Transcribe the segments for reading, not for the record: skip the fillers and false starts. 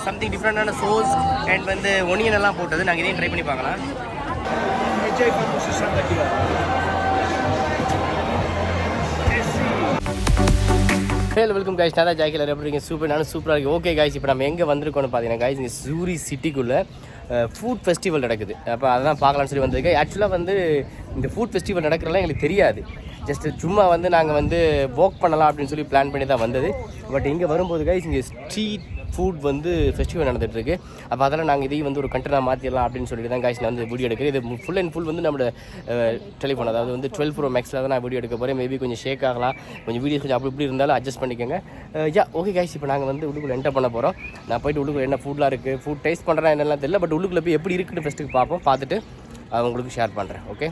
Something டிஃப்ரெண்டான sous and வந்து onion எல்லாம் போட்டது. நாங்கள் இதையும் ட்ரை பண்ணி பார்க்கலாம். ஹலோ வெல்கம் கைஸ், நான் தான் ஜாக்கில் எப்படி சூப்பர், நானும் சூப்பராக இருக்குது. ஓகே கைஸ், இப்போ நம்ம எங்கே வந்திருக்கோன்னு பார்த்தீங்கன்னா கைஸ், இங்கே சூரி சிட்டிக்குள்ளே ஃபுட் ஃபெஸ்டிவல் நடக்குது. அப்போ அதான் பார்க்கலான்னு சொல்லி வந்திருக்கு. ஆக்சுவலாக வந்து இந்த ஃபுட் ஃபெஸ்டிவல் நடக்கிறதுலாம் எங்களுக்கு தெரியாது. ஜஸ்ட்டு சும்மா வந்து நாங்கள் வந்து வாக் பண்ணலாம் அப்படின்னு சொல்லி பிளான் பண்ணி தான் வந்தது. பட் இங்கே வரும்போது கைஸ், இங்கே ஸ்ட்ரீட் ஃபுட் வந்து ஃபெஸ்டிவல் நடந்துகிட்ருக்கு. அப்போ அதெல்லாம் நாங்கள் இதையும் வந்து ஒரு கண்டென்ட்டாக மாற்றிடலாம் அப்படின்னு சொல்லிட்டு தான் கைஸ் நான் வந்து வீடியோ எடுக்கிறேன். இது ஃபுல் அண்ட் ஃபுல் வந்து நம்மளோட டெலிஃபோன், அதாவது வந்து 12 Pro Maxில் தான் நான் வீடியோ எடுக்க போகிறேன். மேபி கொஞ்சம் ஷேக் ஆகலாம், கொஞ்சம் வீடியோஸ் கொஞ்சம் அப்படி இப்படி இருந்தாலும் அட்ஜஸ்ட் பண்ணிக்கோங்க. ஓகே கைஸ், இப்போ நாங்கள் வந்து உள்ளுக்குள்ளே என்டர் பண்ண போகிறோம். நான் போய்ட்டு உள்ளுக்குள்ளே என்ன ஃபுட்லாம் இருக்குது, ஃபுட் டேஸ்ட் பண்ணுறேன் என்னெல்லாம் தெரியல. பட் உள்ளுக்குள்ளே போய் எப்படி இருக்குன்னு ஃபஸ்ட்டுக்கு பார்ப்போம், பார்த்துட்டு உங்களுக்கு ஷேர் பண்ணுறேன். ஓகே,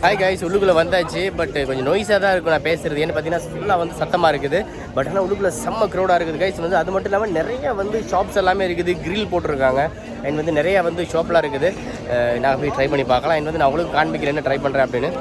ஹாய் கைஸ், உள்ளுக்குள்ளே வந்தாச்சு. பட் கொஞ்சம் நொய்ஸாக தான் இருக்கும் நான் பேசுகிறது. ஏன்னு பார்த்தீங்கன்னா ஃபுல்லாக வந்து சத்தமாக இருக்குது. பட் ஆனால் உள்ளுக்குள்ளே செம்ம க்ரௌடாக இருக்குது கைஸ். வந்து அது மட்டும் இல்லாமல் நிறைய வந்து ஷாப்ஸ் எல்லாமே இருக்குது, கிரில் போட்டிருக்காங்க. அண்ட் வந்து நிறையா வந்து ஷாப்லாம் இருக்குது. நான் போய் ட்ரை பண்ணி பார்க்கலாம். அண்ட் வந்து நான் உங்களுக்கு காண்பிக்கிறேன் என்ன ட்ரை பண்ணுறேன் அப்படின்னு.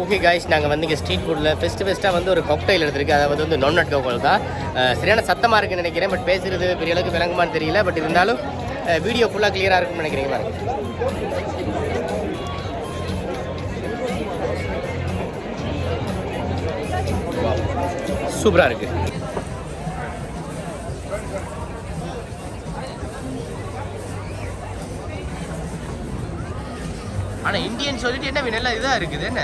ஓகே காய்ஸ், நாங்கள் வந்து இங்கே ஸ்ட்ரீட் ஃபுட்டில் ஃபெஸ்ட்டாக வந்து ஒரு காக்டைல் எடுத்துருக்கு. அதாவது வந்து நான் நட் கோகோல் தான். சரியான சத்தமாக இருக்குன்னு நினைக்கிறேன். பட் பேசுகிறது பெரிய அளவுக்கு விளங்குமான்னு தெரியல. பட் இருந்தாலும் வீடியோ ஃபுல்லாக கிளியராக இருக்குன்னு நினைக்கிறீங்க பாருங்க. சூப்பராக இருக்குது. இந்தியன் சொல்லிட்டு என்ன நல்லா இதாக இருக்குது என்ன.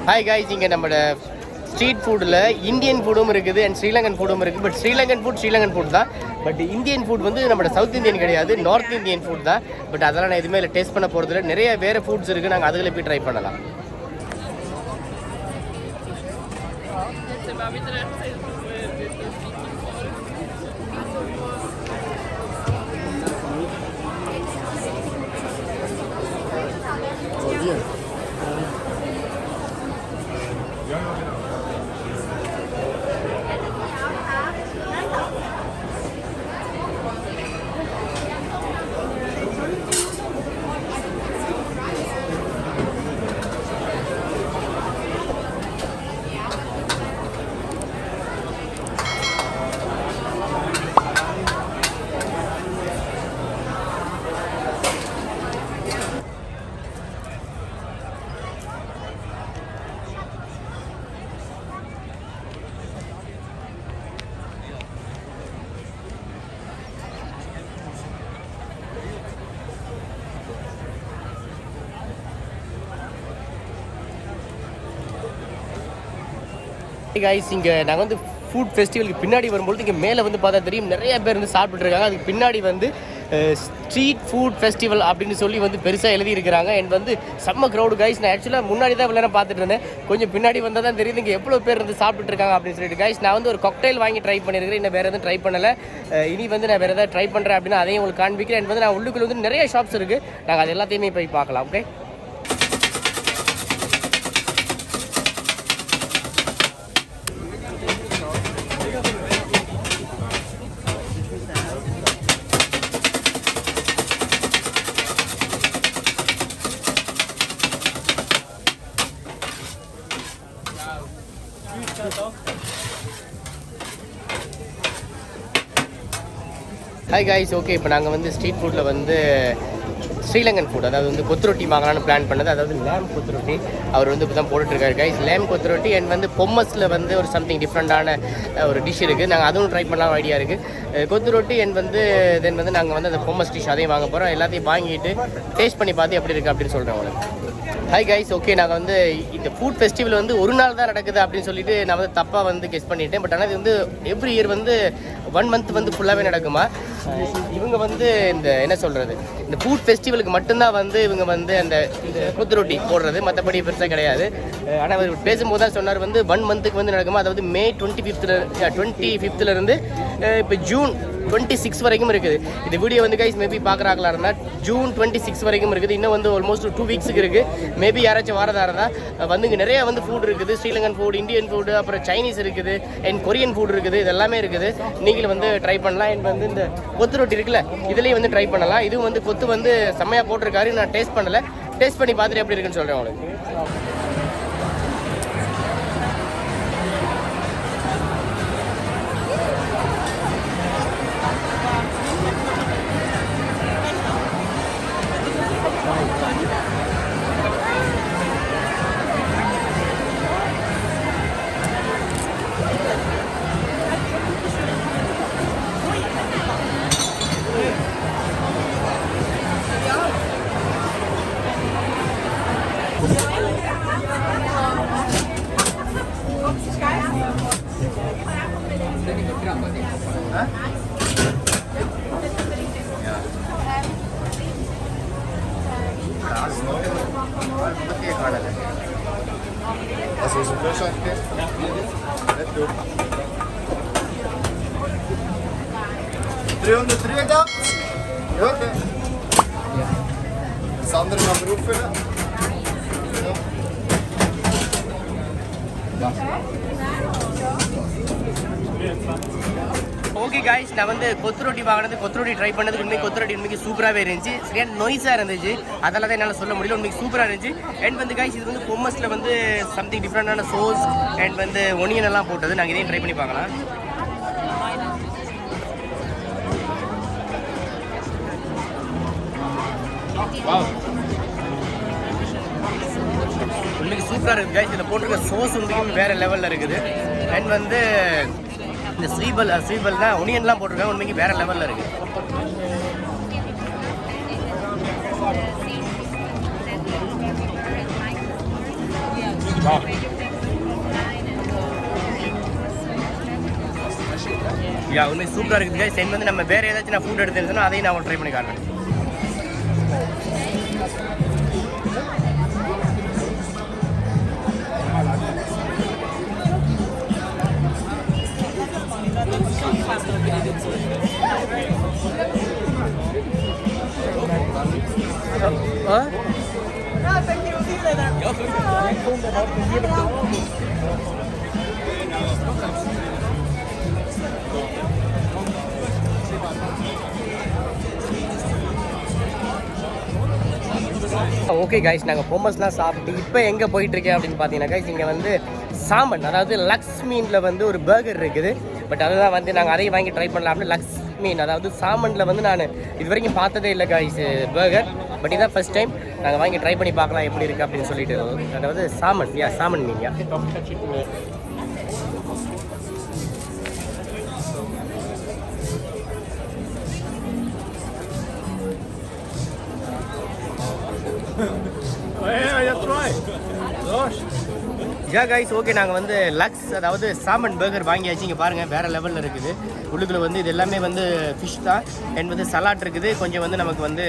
ஹாய் காய்ஸ், இங்கே நம்மளோட ஸ்ட்ரீட் ஃபுட்டில் இந்தியன் ஃபுட்டும் இருக்குது அண்ட் ஸ்ரீலங்கன் ஃபுட்டும் இருக்குது. பட் ஸ்ரீலங்கன் ஃபுட் தான். பட் இந்தியன் ஃபுட் வந்து நம்மளோட சவுத் இந்தியன் கிடையாது, நார்த் இந்தியன் ஃபுட் தான். பட் அதெல்லாம் நான் எதுவுமே இல்லை டேஸ்ட் பண்ண போகிறதில்ல. நிறைய வேறு ஃபுட்ஸ் இருக்குது, நாங்கள் அதில் போய் ட்ரை பண்ணலாம். கைஸ், இங்கே நாங்கள் வந்து ஃபுட் ஃபெஸ்டிவலுக்கு பின்னாடி வரும்போது இங்கே மேலே வந்து பார்த்தா தெரியும் நிறைய பேர் வந்து சாப்பிட்டுருக்காங்க. அதுக்கு பின்னாடி வந்து ஸ்ட்ரீட் ஃபுட் ஃபெஸ்டிவல் அப்படின்னு சொல்லி வந்து பெருசாக எழுதியிருக்கிறாங்க. அண்ட் வந்து செம்ம க்ரௌடு கைஸ். நான் ஆக்சுவலாக முன்னாடி தான் விளையாட பார்த்துட்டு இருந்தேன், கொஞ்சம் பின்னாடி வந்தால் தான் தெரியுது இங்கே எவ்வளோ பேர் வந்து சாப்பிட்டுருக்காங்க அப்படின்னு சொல்லிட்டு. கைஸ், நான் வந்து ஒரு காக்டெயில் வாங்கி ட்ரை பண்ணியிருக்கிறேன், இன்னும் வேறு எதுவும் ட்ரை பண்ணலை. இனி வந்து நான் வேறு எதாவது ட்ரை பண்ணுறேன் அப்படின்னா அதையும் உங்களுக்கு காண்பிக்கிறேன். அண்ட் வந்து நான் உள்ளுக்குள்ள வந்து நிறைய ஷாப்ஸ் இருக்குது, நாங்கள் அது எல்லாத்தையுமே போய் பார்க்கலாம். ஓகே. Hi guys, okay. இப்போ நாங்கள் வந்து ஸ்ட்ரீட் ஃபுட்டில் வந்து ஸ்ரீலங்கன் ஃபுட், அதாவது வந்து கொத்து ரொட்டி வாங்கலாம்னு பிளான் பண்ணது. அதாவது லேம் கொத்து ரொட்டி அவர் வந்து இப்போ தான் போட்டுட்ருக்காரு கைஸ். லேம் கொத்து ரொட்டி அண்ட் வந்து பொம்மஸில் வந்து ஒரு சம்திங் டிஃப்ரெண்ட்டான ஒரு டிஷ் இருக்குது, நாங்கள் அதுவும் ட்ரை பண்ணலாம் ஐடியா இருக்குது. கொத்து ரொட்டி அண்ட் வந்து தென் வந்து நாங்கள் வந்து அந்த பொம்மஸ் டிஷ் அதையும் வாங்க போகிறோம். எல்லாத்தையும் வாங்கிட்டு டேஸ்ட் பண்ணி பார்த்து எப்படி இருக்குது அப்படின்னு சொல்கிறேன் உங்களுக்கு. Hi guys, okay. நாங்கள் வந்து இந்த ஃபுட் ஃபெஸ்டிவல் வந்து ஒரு நாள் தான் நடக்குது அப்படின்னு சொல்லிட்டு நான் வந்து தப்பாக வந்து கெஸ் பண்ணிட்டேன். பட் ஆனால் இது வந்து எவ்ரி இயர் வந்து 1 மந்த் வந்து ஃபுல்லாகவே நடக்குமா. இவங்க வந்து இந்த என்ன சொல்கிறது, இந்த ஃபுட் ஃபெஸ்டிவலுக்கு மட்டும்தான் வந்து இவங்க வந்து அந்த கொத்து ரொட்டி போடுறது, மற்றபடி பெருசாக கிடையாது. ஆனால் அவர் பேசும்போது தான் சொன்னார் வந்து 1 மந்த்துக்கு வந்து நடக்குமா. அதாவது மே 25th இப்போ ஜூன் 26 வரைக்கும் இருக்குது. இந்த வீடியோ வந்து கைஸ் மேபி பார்க்குறாங்களா இருந்தால் ஜூன் 26 வரைக்கும் இருக்குது. இன்னும் வந்து ஆல்மோஸ்ட் 2 வீக்ஸுக்கு இருக்குது. மேபி யாராச்சும் வாரதாக இருந்தால் வந்து இங்கே நிறைய வந்து ஃபுட் இருக்குது. ஸ்ரீலங்கன் ஃபுட், இந்தியன் ஃபுட்டு, அப்புறம் சைனீஸ் இருக்குது அண்ட் கொரியன் ஃபுட் இருக்குது. இது எல்லாமே இருக்குது, நீங்களும் வந்து ட்ரை பண்ணலாம். அண்ட் வந்து இந்த கொத்து ரொட்டி இருக்குல்ல, இதுலேயும் வந்து ட்ரை பண்ணலாம். இதுவும் வந்து கொத்து வந்து செம்மையாக போட்டிருக்காரு, நான் டேஸ்ட் பண்ணலை. டேஸ்ட் பண்ணி பார்த்துட்டு எப்படி இருக்குன்னு சொல்கிறேன் உங்களுக்கு. Was ist ein Fleischanke? Nicht gut. 383? Ja, okay. Das andere noch drauf. Okay guys, நான் வந்து கொத்து ரொட்டி வாங்கினது, கொத்து ரொட்டி ட்ரை பண்ணது. உண்மைக்கு கொத்து ரொட்டி உண்மைக்கு சூப்பராகவே இருந்துச்சு. சரியான நொய்ஸாக இருந்துச்சு, அதெல்லாம் தான் என்னால் சொல்ல முடியல. உண்மைக்கு சூப்பராக இருந்துச்சு. அண்ட் வந்து காய்ஸ், இது வந்து பொம்மஸில் வந்து சம்திங் டிஃப்ரெண்டான சோஸ் அண்ட் வந்து ஒனியன் எல்லாம் போட்டது. நாங்கள் இதையும் ட்ரை பண்ணி பார்க்கலாம். உண்மைக்கு சூப்பராக இருக்குது கைஸ். இதில் போட்டிருக்க சோஸ் உண்மைக்கு வேறு லெவலில் இருக்குது. அண்ட் வந்து இந்த ஸ்ரீபல் தான் ஒனியன்லாம் போட்டிருக்காங்க, உண்மைக்கு வேறு லெவலில் இருக்குது. உண்மை சூப்பராக இருக்குது கைஸ். அண்ட் வந்து நம்ம வேறு ஏதாச்சும் நான் ஃபுட் எடுத்துருந்தோன்னா அதையும் நான் ட்ரை பண்ணி காட்டுறேன். ஓகே கைஸ், நாங்கள் பொம்மஸ்லாம் சாப்பிட்டு இப்போ எங்கே போயிட்டுருக்கேன் அப்படின்னு பார்த்தீங்கன்னா கைஸ், இங்கே வந்து சாமன், அதாவது லக்ஸ் மீனில் வந்து ஒரு பர்கர் இருக்குது. பட் அதுதான் வந்து நாங்கள் அதையும் வாங்கி ட்ரை பண்ணலாம் அப்படின்னு. லக்ஸ் மீன் அதாவது சாமனில் வந்து நான் இது வரைக்கும் பார்த்ததே இல்லை கைஸ் பர்கர். பட் இதான் ஃபர்ஸ்ட் டைம் நாங்கள் வாங்கி ட்ரை பண்ணி பார்க்கலாம் எப்படி இருக்குது அப்படின்னு சொல்லிட்டு. அதாவது சாமன் மீன். கைஸ் ஓகே, நாங்கள் வந்து லக்ஸ் அதாவது சாமன் பர்கர் வாங்கியாச்சு. இங்கே பாருங்கள் வேறு லெவலில் இருக்குது. உள்ளுக்குள்ள வந்து இது எல்லாமே வந்து ஃபிஷ் தான். அண்ட் வந்து சலாட் இருக்குது. கொஞ்சம் வந்து நமக்கு வந்து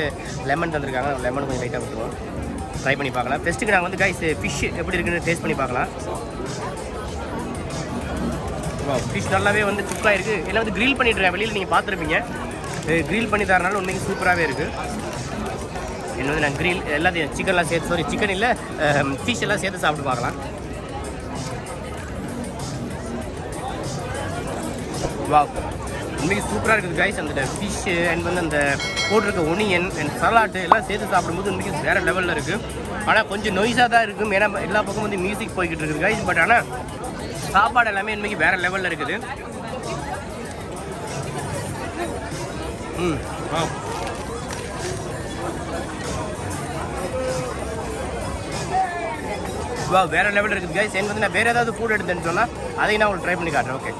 லெமன் தந்துருக்காங்க. லெமன் கொஞ்சம் லைட்டாக கொடுத்துருவோம். ட்ரை பண்ணி பார்க்கலாம். ஃபஸ்ட்டுக்கு நாங்கள் வந்து கைஸ் ஃபிஷ் எப்படி இருக்குன்னு டேஸ்ட் பண்ணி பார்க்கலாம். ஃபிஷ் நல்லாவே வந்து குக்காக இருக்குது. எல்லாம் வந்து க்ரில் பண்ணிட்டுருக்கேன். வெளியில் நீங்கள் பார்த்துருப்பீங்க. க்ரில் பண்ணி தரனால உண்மைக்கு சூப்பராகவே இருக்குது. என்ன வந்து நான் க்ரில் எல்லாத்தையும் சிக்கன்லாம் சேர்த்து சிக்கன் இல்லை ஃபிஷ் எல்லாம் சேர்த்து சாப்பிட்டு பார்க்கலாம். உண்மைக்கு சூப்பராக இருக்குது கைஸ். அந்த ஃபிஷ்ஷு அண்ட் வந்து அந்த போட்டிருக்க ஒனியன் அண்ட் சலாட்டு எல்லாம் சேர்த்து சாப்பிடும்போது உண்மைக்கு வேறு லெவலில் இருக்குது. ஆனால் கொஞ்சம் நொய்ஸாக தான் இருக்கும். ஏன்னா எல்லா பக்கமும் வந்து மியூசிக் போய்கிட்டு இருக்குது கைஸ். பட் ஆனால் சாப்பாடு எல்லாமே உண்மைக்கு வேறு லெவலில் இருக்குது. வேறு லெவலில் இருக்குது கைஸ். எனக்கு வந்து நான் வேறு ஏதாவது ஃபுட் எடுத்துன்னு சொன்னால் அதையும் நான் உங்களுக்கு ட்ரை பண்ணி காட்டுறேன். ஓகே,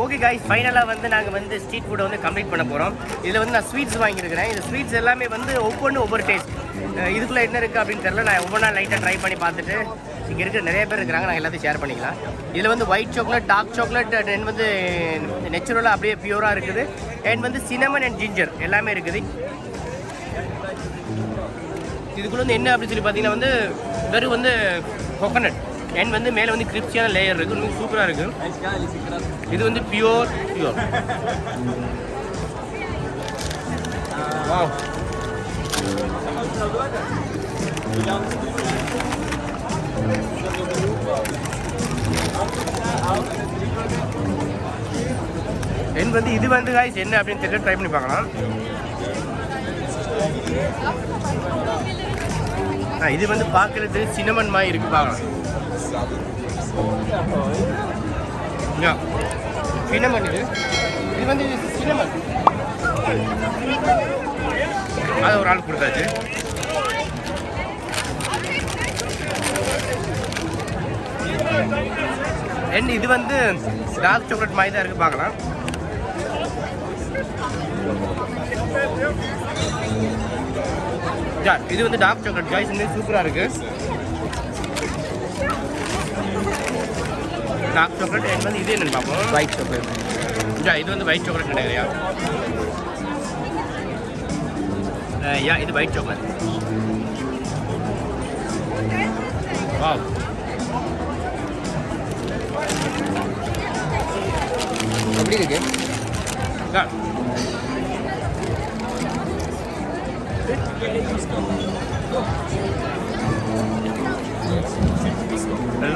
ஓகே கைஸ், ஃபைனலாக வந்து நாங்கள் வந்து ஸ்ட்ரீட் ஃபுட்டை வந்து கம்ப்ளீட் பண்ண போகிறோம். இதில் வந்து நான் ஸ்வீட்ஸ் வாங்கியிருக்கிறேன். இந்த ஸ்வீட்ஸ் எல்லாமே வந்து ஒவ்வொரு டேஸ்ட். இதுக்குள்ளே என்ன இருக்குது அப்படின்னு தெரியல. நான் ஒவ்வொன்றா லைட்டாக ட்ரை பண்ணி பார்த்துட்டு இங்கே இருக்கிற நிறைய பேர் இருக்கிறாங்க, நாங்கள் எல்லாத்தையும் ஷேர் பண்ணிக்கலாம். இதில் வந்து white chocolate, dark chocolate and வந்து நேச்சுரலாக அப்படியே பியூராக இருக்குது. அண்ட் வந்து சினமன் அண்ட் ஜிஞ்சர் எல்லாமே இருக்குது. இதுக்குள்ளே வந்து என்ன அப்படின்னு சொல்லி பார்த்தீங்கன்னா வந்து வெறும் வந்து கோகனட் அண்ட் வந்து மேலே வந்து கிரிப்சியான லேயர் இருக்குது. ரொம்ப சூப்பராக இருக்குது. இது வந்து பியூர். என் வந்து இது வந்து காய்ஸ் என்ன அப்படின்னு தெரியல, ட்ரை பண்ணி பார்க்கலாம். இது வந்து பார்க்குறது சின்னமன் மாதிரி இருக்குது பார்க்கலாம். சின்னமன் இது வந்து சின்னமன் அது ஒரு ஆள் கொடுத்தாச்சு. அண்ட் இது வந்து டார்க் சாக்லேட் மாதிரி தான் இருக்குது பார்க்கலாம். இது வந்து டார்க் சாக்லேட் காய்ஸ், இந்த சூப்பராக இருக்குது. டார்க் சாக்லேட் அண்ட் வந்து இது என்னென்னு பார்ப்போம். White chocolate. இது வந்து ஒயிட் சாக்லேட் கிடையாதுயா. இது ஒயிட் சாக்லேட். வாவ், எப்படி இருக்கு?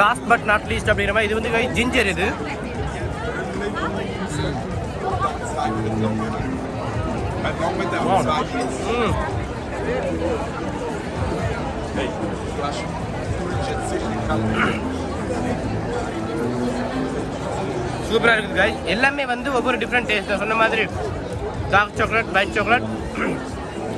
லாஸ்ட் பட் நாட் லீஸ்ட் அப்படிங்கிற மாதிரி இது வந்து ஜிஞ்சர். இது சூப்பராக இருக்குது guys. எல்லாமே வந்து ஒவ்வொரு டிஃப்ரெண்ட் டேஸ்ட். சொன்ன மாதிரி dark chocolate, white chocolate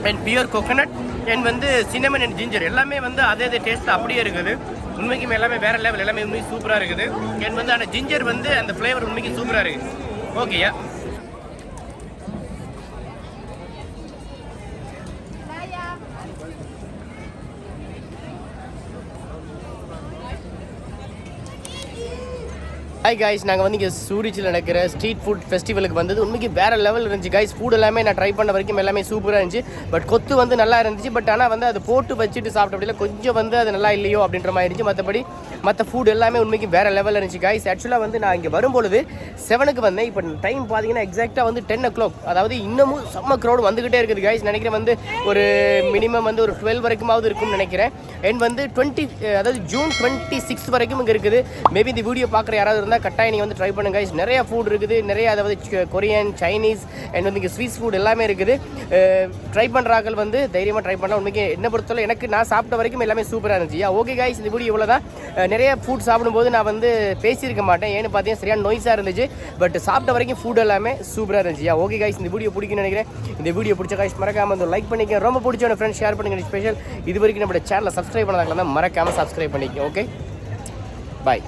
and pure coconut and வந்து சின்னமன் அண்ட் ஜிஞ்சர் எல்லாமே வந்து அதே டேஸ்ட் அப்படியே இருக்குது. உண்மைக்குமே எல்லாமே வேற லெவல், எல்லாமே உண்மைக்கு சூப்பராக இருக்குது. அண்ட் வந்து அந்த ஜிஞ்சர் வந்து அந்த ஃப்ளேவர் உண்மைக்கு சூப்பராக இருக்குது. ஓகேயா? ஹாய் காய்ஸ், நாங்கள் வந்து இங்கே சூரிச்சில் நடக்கிற ஸ்ட்ரீட் ஃபுட் ஃபெஸ்டிவலுக்கு வந்தது. உண்மைக்கு வேறு லெவல் இருந்துச்சு காய்ஸ். ஃபுட் எல்லாமே நான் ட்ரை பண்ண வரைக்கும் எல்லாமே சூப்பராக இருந்துச்சு. பட் கொத்து வந்து நல்லா இருந்துச்சு. பட் ஆனால் வந்து அது போட்டு வச்சுட்டு சாப்பிட்ட அப்படின்னா கொஞ்சம் வந்து அது நல்லா இல்லையோ அப்படின்ற மாதிரி இருந்துச்சு. மற்றபடி மற்ற ஃபுட் எல்லாமே உண்மைக்கு வேறு லெவலில் இருந்துச்சு காய்ஸ். ஆக்சுவலாக வந்து நான் இங்கே வரும்பொழுது 7க்கு வந்தேன். இப்போ டைம் பார்த்தீங்கன்னா எக்ஸாக்டாக வந்து 10 o'clock. அதாவது இன்னமும் செம்ம க்ரௌடு வந்துக்கிட்டே இருக்குது காய்ஸ். நினைக்கிறேன் வந்து ஒரு மினிமம் வந்து ஒரு 12 வரைக்குமாவது இருக்கும்னு நினைக்கிறேன். அண்ட் வந்து அதாவது June 26 வரைக்கும் இங்கே இருக்குது. மேபி இந்த வீடியோ பார்க்குற யாராவது இருந்தால் கட்டாயம் நீங்கள் வந்து ட்ரை பண்ணுங்க guys. நிறைய ஃபுட் இருக்குது, நிறைய அதாவது கொரியன், சைனீஸ் அண்ட் வந்து இங்கே ஸ்வீட் ஃபுட் எல்லாமே இருக்குது. ட்ரை பண்ணுறாக்கள் வந்து தைரியமாக ட்ரை பண்ணலாம். உண்மைக்கு என்ன பொறுத்தவரை எனக்கு நான் சாப்பிட்ட வரைக்கும் எல்லாமே சூப்பராக இருந்துச்சு. ஓகே guys, இந்த வீடியோ இவ்வளோ தான். நிறைய ஃபுட் சாப்பிடும்போது நான் வந்து பேசியிருக்க மாட்டேன், ஏன்னு பார்த்தீங்கன்னா சரியான நோய்ஸாக இருந்துச்சு. பட் சாப்பிட்ட வரைக்கும் ஃபுட் எல்லாமே சூப்பராக இருந்துச்சு. ஓகே guys, இந்த வீடியோ பிடிக்குன்னு நினைக்கிறேன். இந்த வீடியோ பிடிச்ச guys மறக்காமல் வந்து லைக் பண்ணிக்க, ரொம்ப பிடிச்ச ஃப்ரெண்ட்ஸ் ஷேர் பண்ணுங்க. ஸ்பெஷல் இது வரைக்கும் நம்மளோட சேனலை சப்ஸ்கிரைப் பண்ணாதான் மறக்காமல் சப்ஸ்கிரைப் பண்ணிக்க. ஓகே, பாய்.